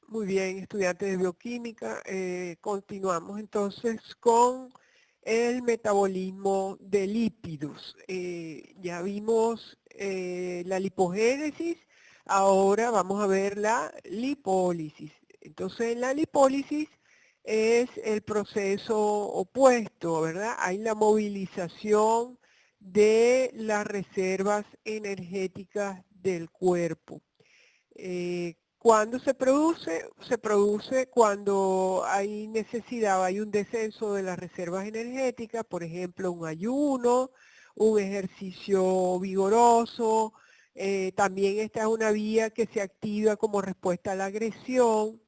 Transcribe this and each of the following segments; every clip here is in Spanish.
Muy bien, estudiantes de bioquímica, continuamos entonces con el metabolismo de lípidos. Ya vimos la lipogénesis, ahora vamos a ver la lipólisis. Entonces la lipólisis es el proceso opuesto, ¿verdad? Hay la movilización de las reservas energéticas del cuerpo. ¿Cuándo se produce? Se produce cuando hay necesidad, hay un descenso de las reservas energéticas, por ejemplo, un ayuno, un ejercicio vigoroso. También esta es una vía que se activa como respuesta a la agresión,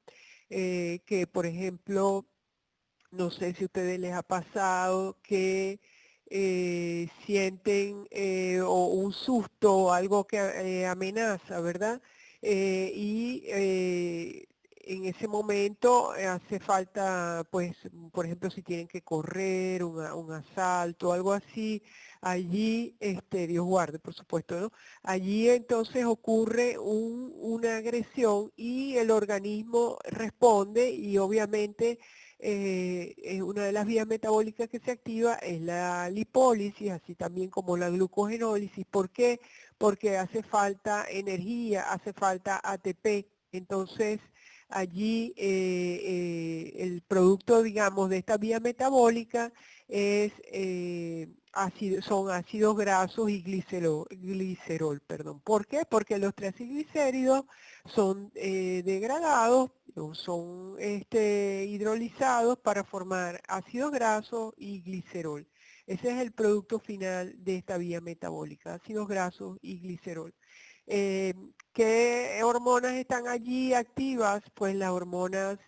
que por ejemplo, no sé si a ustedes les ha pasado que sienten o un susto o algo que amenaza, ¿verdad? En ese momento hace falta, pues, por ejemplo, si tienen que correr, un asalto, algo así, allí, Dios guarde, por supuesto, ¿no? Allí entonces ocurre una agresión y el organismo responde y obviamente una de las vías metabólicas que se activa es la lipólisis, así también como la glucogenólisis. ¿Por qué? Porque hace falta energía, hace falta ATP. Entonces, allí el producto, digamos, de esta vía metabólica es, son ácidos grasos y glicerol, perdón. ¿Por qué? Porque los triglicéridos son degradados o son hidrolizados para formar ácidos grasos y glicerol. Ese es el producto final de esta vía metabólica, ácidos grasos y glicerol. Eh, ¿Qué hormonas están allí activas? Pues las hormonas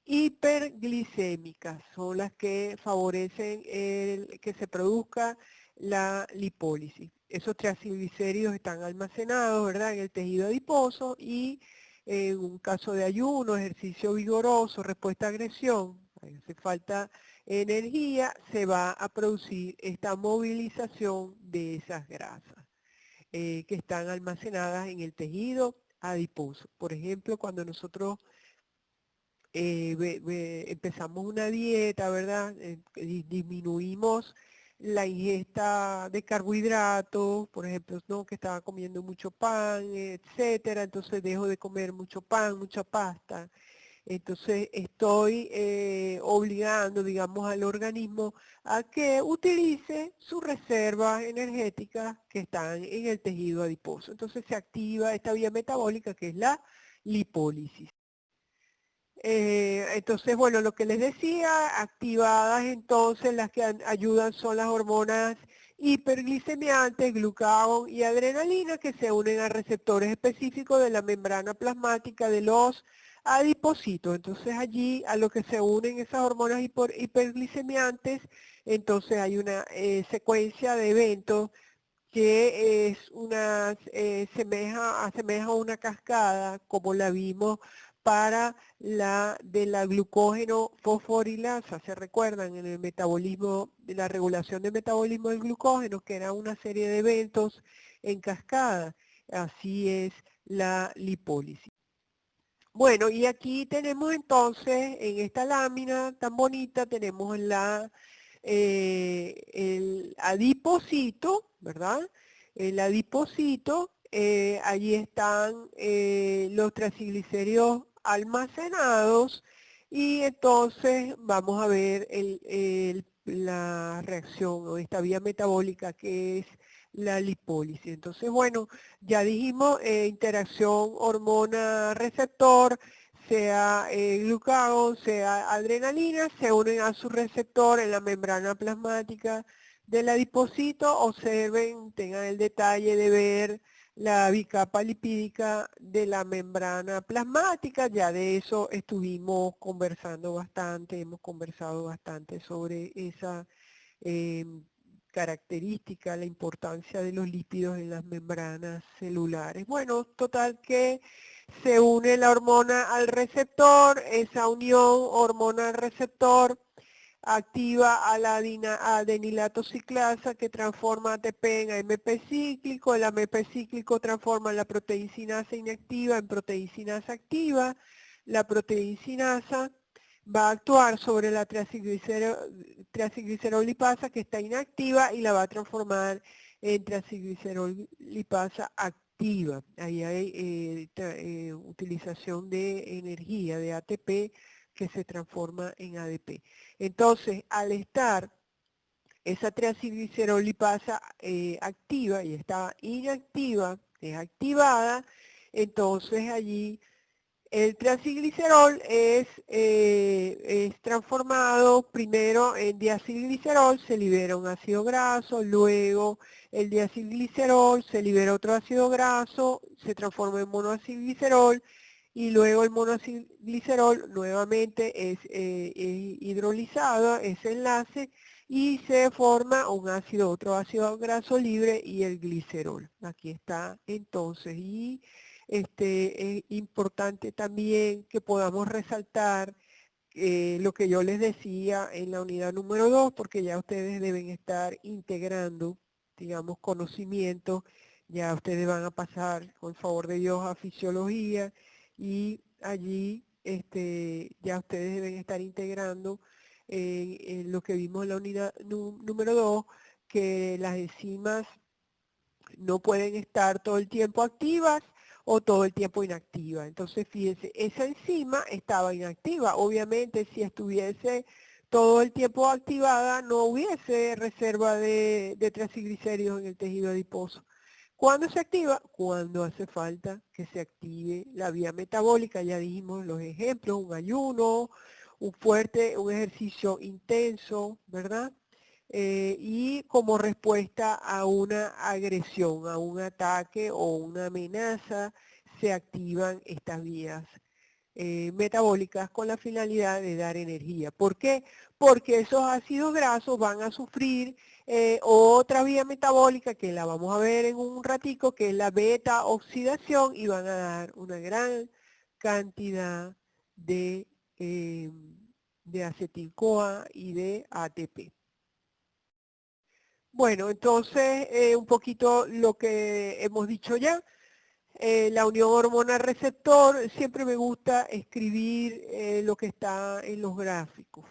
hiperglicémicas son las que favorecen que se produzca la lipólisis. Esos triglicéridos están almacenados, ¿verdad?, en el tejido adiposo y en un caso de ayuno, ejercicio vigoroso, respuesta a agresión, hace falta energía, se va a producir esta movilización de esas grasas que están almacenadas en el tejido adiposo. Por ejemplo, cuando nosotros empezamos una dieta, ¿verdad? Disminuimos la ingesta de carbohidratos, por ejemplo, ¿no?, que estaba comiendo mucho pan, etcétera, entonces dejo de comer mucho pan, mucha pasta. Entonces estoy obligando, digamos, al organismo a que utilice sus reservas energéticas que están en el tejido adiposo. Entonces se activa esta vía metabólica que es la lipólisis. Entonces, bueno, lo que les decía, activadas entonces las que ayudan son las hormonas hiperglicemiantes, glucagón y adrenalina, que se unen a receptores específicos de la membrana plasmática de los adipocitos. Entonces allí a lo que se unen esas hormonas hiperglicemiantes, entonces hay una secuencia de eventos que es asemeja a una cascada, como la vimos para la de la glucógeno fosforilasa. ¿Se recuerdan en el metabolismo, de la regulación del metabolismo del glucógeno, que era una serie de eventos en cascada? Así es la lipólisis. Bueno, y aquí tenemos entonces, en esta lámina tan bonita, tenemos el adipocito, ¿verdad? El adipocito, allí están los triglicéridos almacenados y entonces vamos a ver la reacción o esta vía metabólica que es la lipólisis. Entonces, bueno, ya dijimos interacción hormona-receptor, sea glucagón, sea adrenalina, se unen a su receptor en la membrana plasmática del adipocito. Observen, tengan el detalle de ver la bicapa lipídica de la membrana plasmática. Ya de eso estuvimos conversando bastante, hemos conversado bastante sobre esa característica, la importancia de los lípidos en las membranas celulares. Bueno, total que se une la hormona al receptor, esa unión hormona al receptor activa a la adenilato ciclasa que transforma ATP en AMP cíclico, el AMP cíclico transforma la proteincinasa inactiva en proteincinasa activa, la proteincinasa va a actuar sobre la triacilglicerolipasa que está inactiva y la va a transformar en triacilglicerolipasa activa. Ahí hay utilización de energía, de ATP, que se transforma en ADP. Entonces, al estar esa triacilglicerolipasa activa y está inactiva, es activada, entonces allí el triacilglicerol es transformado primero en diacilglicerol, se libera un ácido graso, luego el diacilglicerol se libera otro ácido graso, se transforma en monoacilglicerol, y luego el monoacilglicerol nuevamente es hidrolizado, ese enlace, y se forma un ácido, otro ácido graso libre y el glicerol. Aquí está entonces, y es importante también que podamos resaltar lo que yo les decía en la unidad número 2, porque ya ustedes deben estar integrando, digamos, conocimientos, ya ustedes van a pasar, con favor de Dios, a fisiología, y allí ya ustedes deben estar integrando en lo que vimos en la unidad número 2, que las enzimas no pueden estar todo el tiempo activas o todo el tiempo inactivas. Entonces, fíjense, esa enzima estaba inactiva. Obviamente, si estuviese todo el tiempo activada, no hubiese reserva de triglicéridos en el tejido adiposo. ¿Cuándo se activa? Cuando hace falta que se active la vía metabólica. Ya dijimos los ejemplos, un ayuno, un ejercicio intenso, ¿verdad? Y como respuesta a una agresión, a un ataque o una amenaza, se activan estas vías metabólicas con la finalidad de dar energía. ¿Por qué? Porque esos ácidos grasos van a sufrir otra vía metabólica que la vamos a ver en un ratico, que es la beta oxidación, y van a dar una gran cantidad de acetil-CoA y de ATP. Bueno, entonces un poquito lo que hemos dicho ya. La unión hormona-receptor, siempre me gusta escribir lo que está en los gráficos.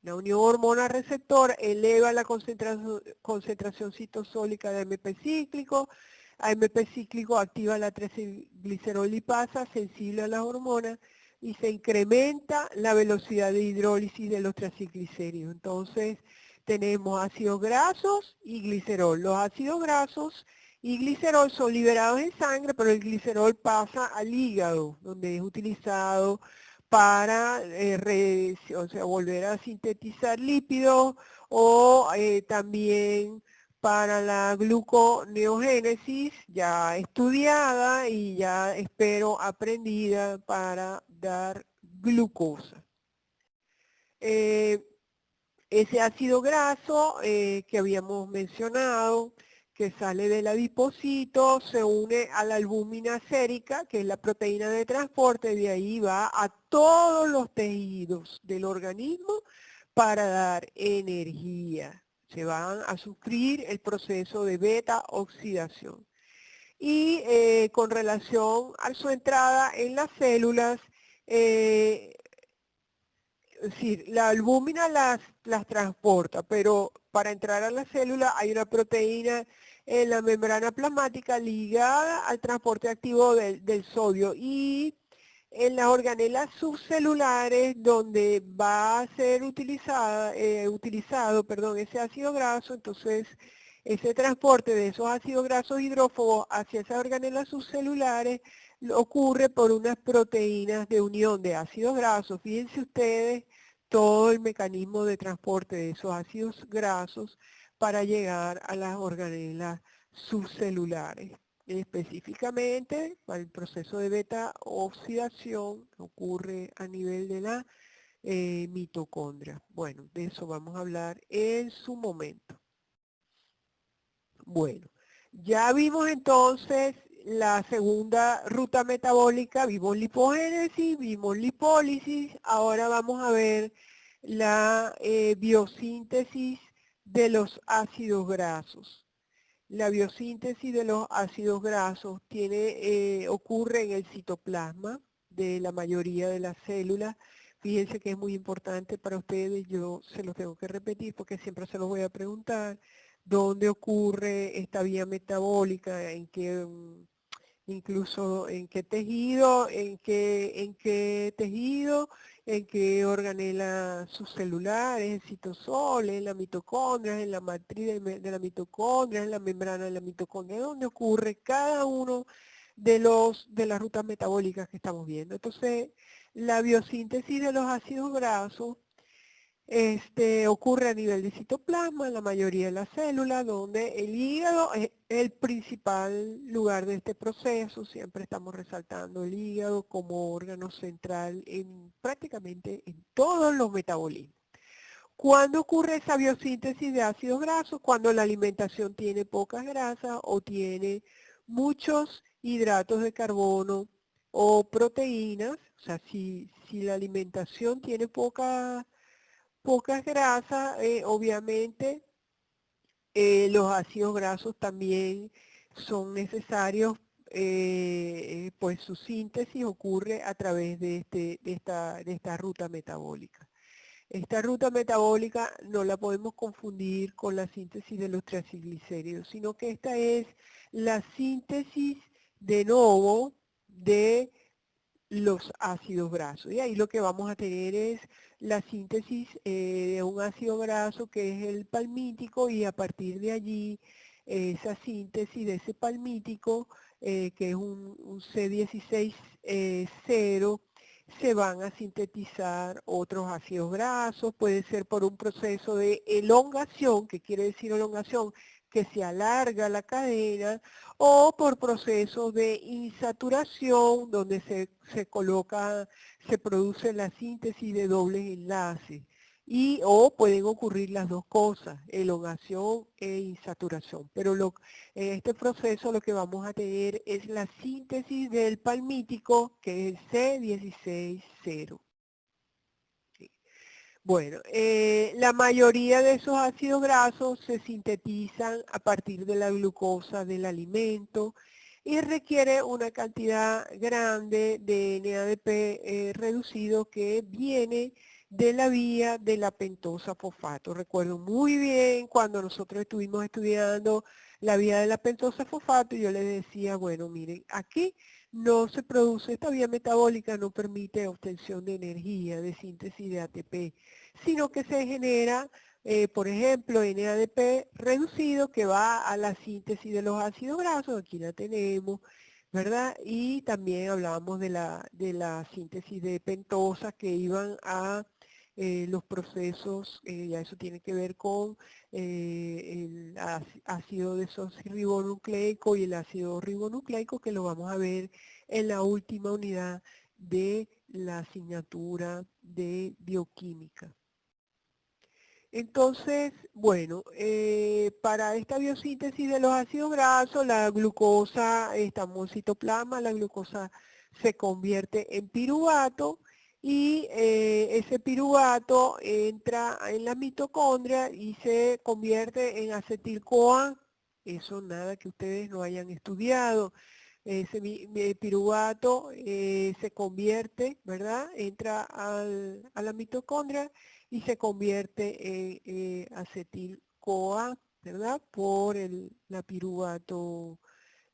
La unión hormona-receptor eleva la concentración citosólica de AMP cíclico. AMP cíclico activa la triacilglicerolipasa sensible a las hormonas y se incrementa la velocidad de hidrólisis de los triacilglicéridos. Entonces, tenemos ácidos grasos y glicerol. Los ácidos grasos y glicerol son liberados en sangre, pero el glicerol pasa al hígado, donde es utilizado para volver a sintetizar lípidos o también para la gluconeogénesis, ya estudiada y ya espero aprendida para dar glucosa. Ese ácido graso que habíamos mencionado, que sale del adipocito, se une a la albúmina sérica, que es la proteína de transporte, de ahí va a todos los tejidos del organismo para dar energía. Se van a sufrir el proceso de beta oxidación. Y con relación a su entrada en las células, es decir, la albúmina las transporta, pero para entrar a la célula hay una proteína en la membrana plasmática ligada al transporte activo del sodio, y en las organelas subcelulares donde va a ser utilizado ese ácido graso. Entonces ese transporte de esos ácidos grasos hidrófobos hacia esas organelas subcelulares ocurre por unas proteínas de unión de ácidos grasos. Fíjense ustedes todo el mecanismo de transporte de esos ácidos grasos para llegar a las organelas subcelulares. Específicamente, el proceso de beta oxidación ocurre a nivel de la mitocondria. Bueno, de eso vamos a hablar en su momento. Bueno, ya vimos entonces la segunda ruta metabólica, vimos lipogénesis, vimos lipólisis, ahora vamos a ver la biosíntesis de los ácidos grasos. La biosíntesis de los ácidos grasos ocurre en el citoplasma de la mayoría de las células. Fíjense que es muy importante para ustedes, yo se los tengo que repetir porque siempre se los voy a preguntar, dónde ocurre esta vía metabólica, incluso en qué tejido, en qué organela subcelular, es el citosol, en la mitocondria, en la matriz de la mitocondria, en la membrana de la mitocondria, donde ocurre cada uno de las rutas metabólicas que estamos viendo. Entonces, la biosíntesis de los ácidos grasos ocurre a nivel de citoplasma en la mayoría de las células, donde el hígado es el principal lugar de este proceso. Siempre estamos resaltando el hígado como órgano central prácticamente en todos los metabolismos. ¿Cuándo ocurre esa biosíntesis de ácidos grasos? Cuando la alimentación tiene pocas grasas o tiene muchos hidratos de carbono o proteínas. O sea, si la alimentación tiene pocas grasas, obviamente los ácidos grasos también son necesarios, pues su síntesis ocurre a través de esta ruta metabólica. Esta ruta metabólica no la podemos confundir con la síntesis de los triglicéridos, sino que esta es la síntesis de novo de los ácidos grasos. Y ahí lo que vamos a tener es la síntesis de un ácido graso que es el palmítico, y a partir de allí esa síntesis de ese palmítico, que es un C16-0, se van a sintetizar otros ácidos grasos. Puede ser por un proceso de elongación, que quiere decir elongación, que se alarga la cadena, o por procesos de insaturación, donde se produce la síntesis de dobles enlaces, o pueden ocurrir las dos cosas, elongación e insaturación. Pero en este proceso lo que vamos a tener es la síntesis del palmítico, que es el C16-0. Bueno, la mayoría de esos ácidos grasos se sintetizan a partir de la glucosa del alimento y requiere una cantidad grande de NADP reducido que viene de la vía de la pentosa fosfato. Recuerdo muy bien cuando nosotros estuvimos estudiando la vía de la pentosa fosfato, yo les decía, bueno, miren, aquí no se produce, esta vía metabólica no permite obtención de energía, de síntesis de ATP, sino que se genera, por ejemplo, NADP reducido, que va a la síntesis de los ácidos grasos, aquí la tenemos, ¿verdad? Y también hablábamos de la síntesis de pentosas que iban a los procesos, ya eso tiene que ver con el ácido desoxirribonucleico y el ácido ribonucleico, que lo vamos a ver en la última unidad de la asignatura de bioquímica. Entonces, bueno, para esta biosíntesis de los ácidos grasos, la glucosa, estamos en citoplasma, la glucosa se convierte en piruvato, y ese piruvato entra en la mitocondria y se convierte en acetil-CoA. Eso nada que ustedes no hayan estudiado. Ese piruvato se convierte, ¿verdad? Entra a la mitocondria y se convierte en acetil-CoA, ¿verdad? Por la piruvato,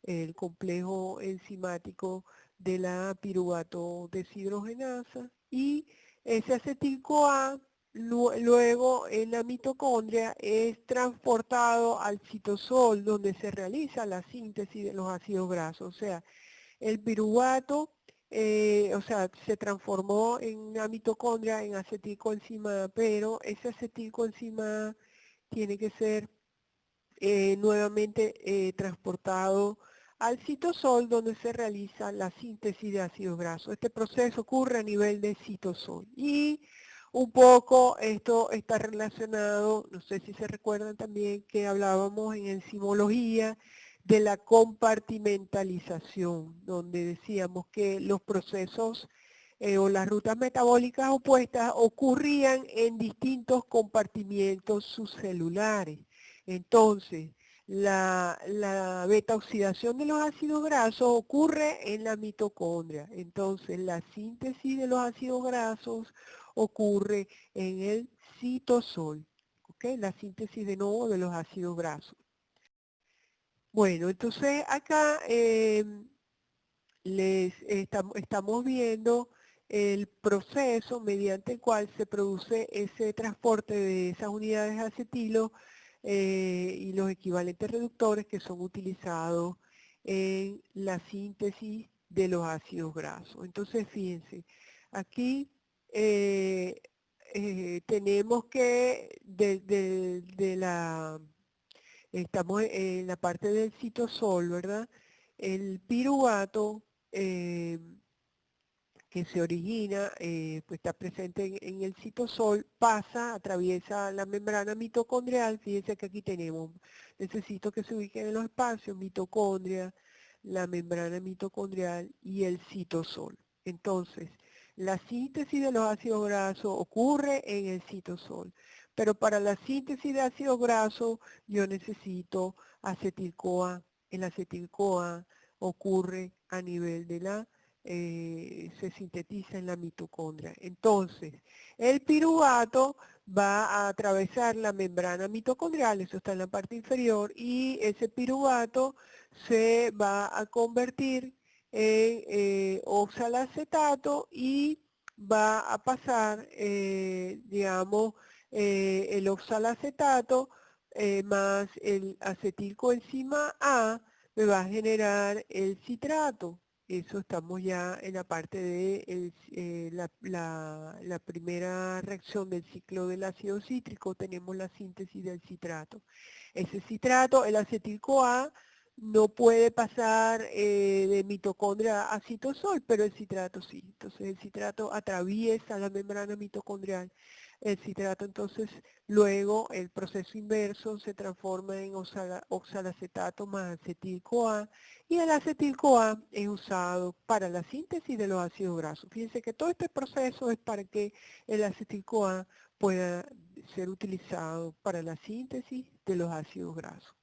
el complejo enzimático de la piruvato deshidrogenasa, y ese acetil-CoA luego en la mitocondria es transportado al citosol, donde se realiza la síntesis de los ácidos grasos. O sea, el piruvato se transformó en la mitocondria en acetilcoenzima, pero ese acetilcoenzima tiene que ser nuevamente transportado al citosol, donde se realiza la síntesis de ácidos grasos. Este proceso ocurre a nivel de citosol. Y un poco esto está relacionado, no sé si se recuerdan también que hablábamos en enzimología de la compartimentalización, donde decíamos que los procesos o las rutas metabólicas opuestas ocurrían en distintos compartimientos subcelulares. Entonces, la beta oxidación de los ácidos grasos ocurre en la mitocondria. Entonces, la síntesis de los ácidos grasos ocurre en el citosol. ¿Ok? La síntesis de nuevo de los ácidos grasos. Bueno, entonces acá estamos viendo el proceso mediante el cual se produce ese transporte de esas unidades de acetilo y los equivalentes reductores que son utilizados en la síntesis de los ácidos grasos. Entonces, fíjense, aquí tenemos que estamos en la parte del citosol, ¿verdad? El piruvato que se origina, pues está presente en el citosol, pasa, atraviesa la membrana mitocondrial. Fíjense que aquí necesito que se ubiquen en los espacios, mitocondria, la membrana mitocondrial y el citosol. Entonces, la síntesis de los ácidos grasos ocurre en el citosol, pero para la síntesis de ácidos grasos yo necesito acetil-CoA. El acetil-CoA ocurre a nivel de se sintetiza en la mitocondria. Entonces, el piruvato va a atravesar la membrana mitocondrial, eso está en la parte inferior, y ese piruvato se va a convertir en oxalacetato y va a pasar, digamos, el oxalacetato más el acetilcoenzima A me va a generar el citrato. Eso estamos ya en la parte de la primera reacción del ciclo del ácido cítrico, tenemos la síntesis del citrato. Ese citrato, el acetil-CoA, no puede pasar de mitocondria a citosol, pero el citrato sí. Entonces el citrato atraviesa la membrana mitocondrial. El citrato entonces luego el proceso inverso se transforma en oxalacetato más acetil-CoA y el acetil-CoA es usado para la síntesis de los ácidos grasos. Fíjense que todo este proceso es para que el acetil-CoA pueda ser utilizado para la síntesis de los ácidos grasos.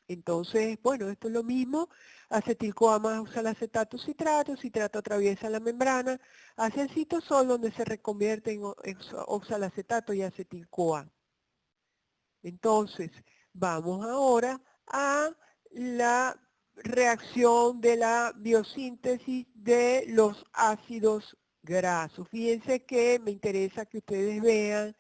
Entonces, bueno, esto es lo mismo, acetil-CoA más oxalacetato citrato, citrato atraviesa la membrana hacia el citosol donde se reconvierte en oxalacetato y acetil-CoA. Entonces, vamos ahora a la reacción de la biosíntesis de los ácidos grasos. Fíjense que me interesa que ustedes vean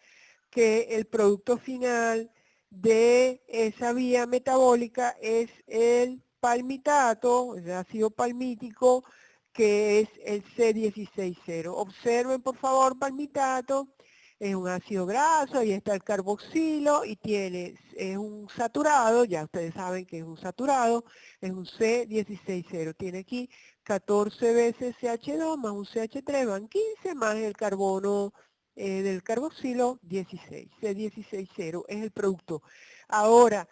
que el producto final de esa vía metabólica es el palmitato, el ácido palmítico, que es el C16.0. Observen por favor palmitato, es un ácido graso, ahí está el carboxilo y es un saturado, ya ustedes saben que es un saturado, es un C16.0. Tiene aquí 14 veces CH2 más un CH3 van 15 más el carbono del carboxilo 16, C16.0 es el producto. Ahora,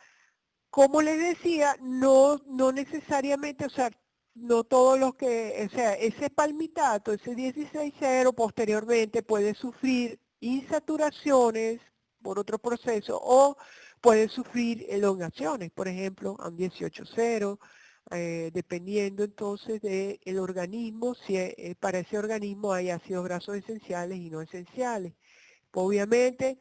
como les decía, no necesariamente, o sea, no todos los que, o sea, ese palmitato, ese 16.0 posteriormente puede sufrir insaturaciones por otro proceso o puede sufrir elongaciones, por ejemplo, a un 18.0, dependiendo entonces del organismo, si para ese organismo hay ácidos grasos esenciales y no esenciales. Obviamente,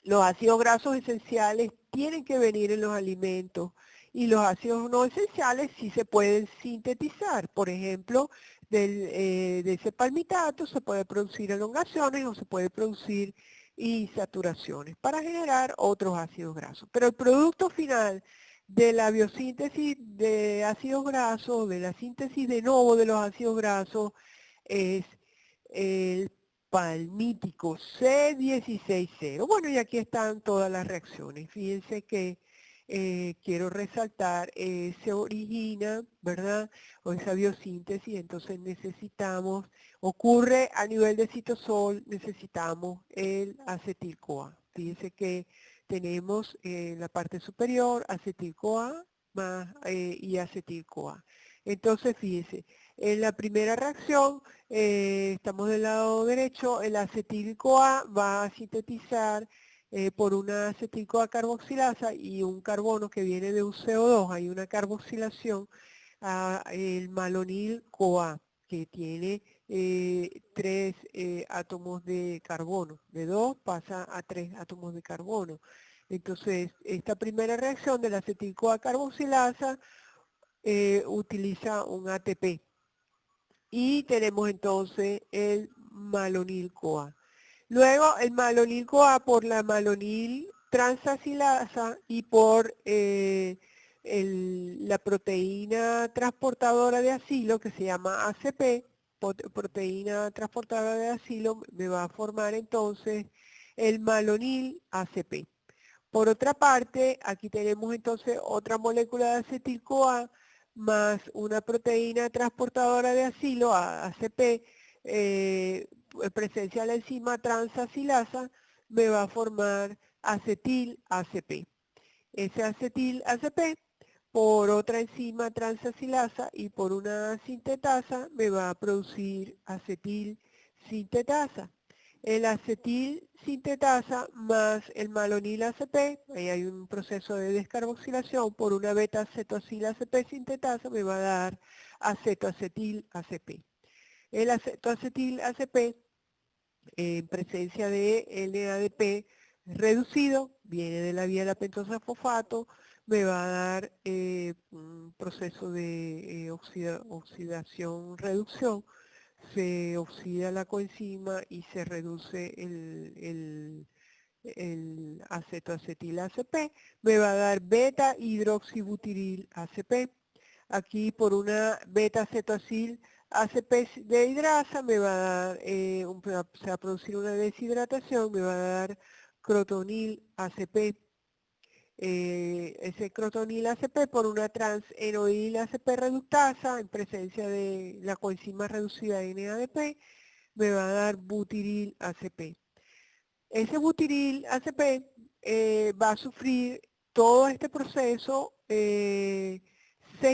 los ácidos grasos esenciales tienen que venir en los alimentos y los ácidos no esenciales sí se pueden sintetizar. Por ejemplo, de ese palmitato se puede producir elongaciones o se puede producir insaturaciones para generar otros ácidos grasos. Pero el producto final de la biosíntesis de ácidos grasos, de la síntesis de nuevo de los ácidos grasos, es el palmítico C16.0. Bueno, y aquí están todas las reacciones. Fíjense que quiero resaltar, se origina, ¿verdad? O esa biosíntesis, entonces necesitamos, ocurre a nivel de citosol, necesitamos el acetil-CoA. Fíjense que tenemos en la parte superior acetil-CoA más y acetil-CoA. Entonces, fíjense, En la primera reacción, estamos del lado derecho, el acetil-CoA va a sintetizar por una acetil-CoA carboxilasa y un carbono que viene de un CO2, hay una carboxilación, el malonil-CoA, que tiene 3 átomos de carbono. De 2 pasa a 3 átomos de carbono. Entonces, esta primera reacción de la acetil-CoA carboxilasa utiliza un ATP. Y tenemos entonces el malonil-CoA. Luego el malonil-CoA por la malonil transacilasa y por la proteína transportadora de acilo que se llama ACP, proteína transportadora de acilo, me va a formar entonces el malonil ACP. Por otra parte, aquí tenemos entonces otra molécula de acetil-CoA más una proteína transportadora de acilo, ACP, presencia de la enzima transacilasa, me va a formar acetil-ACP. Ese acetil-ACP por otra enzima transacilasa y por una sintetasa me va a producir acetil-sintetasa. El acetil sintetasa más el malonil ACP, ahí hay un proceso de descarboxilación por una beta-acetoacil ACP sintetasa, me va a dar acetoacetil ACP. El acetoacetil ACP, en presencia de NADP reducido, viene de la vía de la pentosa fosfato, me va a dar un proceso de oxidación-reducción, se oxida la coenzima y se reduce el acetoacetil ACP, me va a dar beta hidroxibutiril ACP. Aquí por una beta acetoacil ACP dehidrasa me va a dar, se va a producir una deshidratación, me va a dar crotonil ACP. Ese crotonil ACP por una transenoil ACP reductasa en presencia de la coenzima reducida NADP me va a dar butiril ACP. Ese butiril ACP va a sufrir todo este proceso 6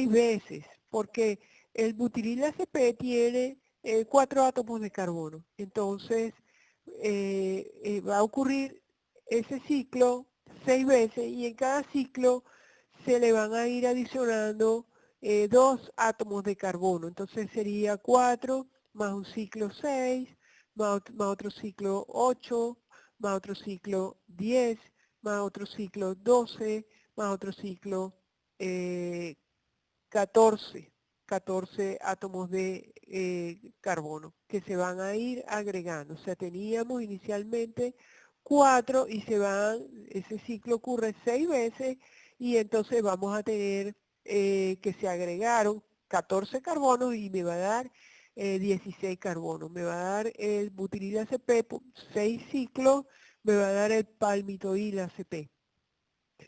veces, porque el butiril ACP tiene 4 átomos de carbono. Entonces, va a ocurrir ese ciclo 6 veces y en cada ciclo se le van a ir adicionando 2 átomos de carbono. Entonces sería 4 más un ciclo 6, más otro ciclo 8, más otro ciclo 10, más otro ciclo 12, más otro ciclo 14, 14 átomos de carbono que se van a ir agregando. O sea, teníamos inicialmente 4 y ese ciclo ocurre 6 veces y entonces vamos a tener que se agregaron 14 carbonos y me va a dar 16 carbonos. Me va a dar el butiril ACP, 6 ciclos, me va a dar el palmitoil ACP.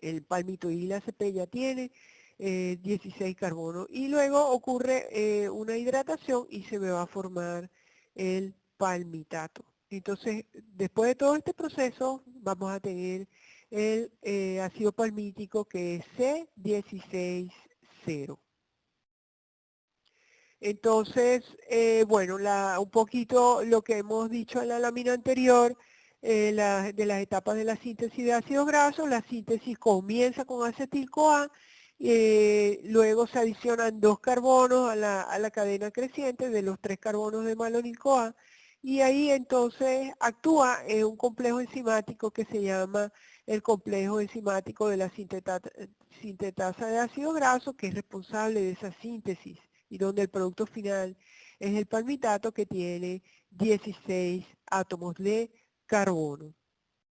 El palmitoil ACP ya tiene 16 carbonos. Y luego ocurre una hidratación y se me va a formar el palmitato. Entonces, después de todo este proceso, vamos a tener el ácido palmítico que es C16,0. Entonces, bueno, un poquito lo que hemos dicho en la lámina anterior, de las etapas de la síntesis de ácidos grasos, la síntesis comienza con acetil-CoA, luego se adicionan 2 carbonos a la cadena creciente de los 3 carbonos de malonil-CoA, y ahí entonces actúa un complejo enzimático que se llama el complejo enzimático de la sintetasa de ácidos grasos, que es responsable de esa síntesis y donde el producto final es el palmitato que tiene 16 átomos de carbono.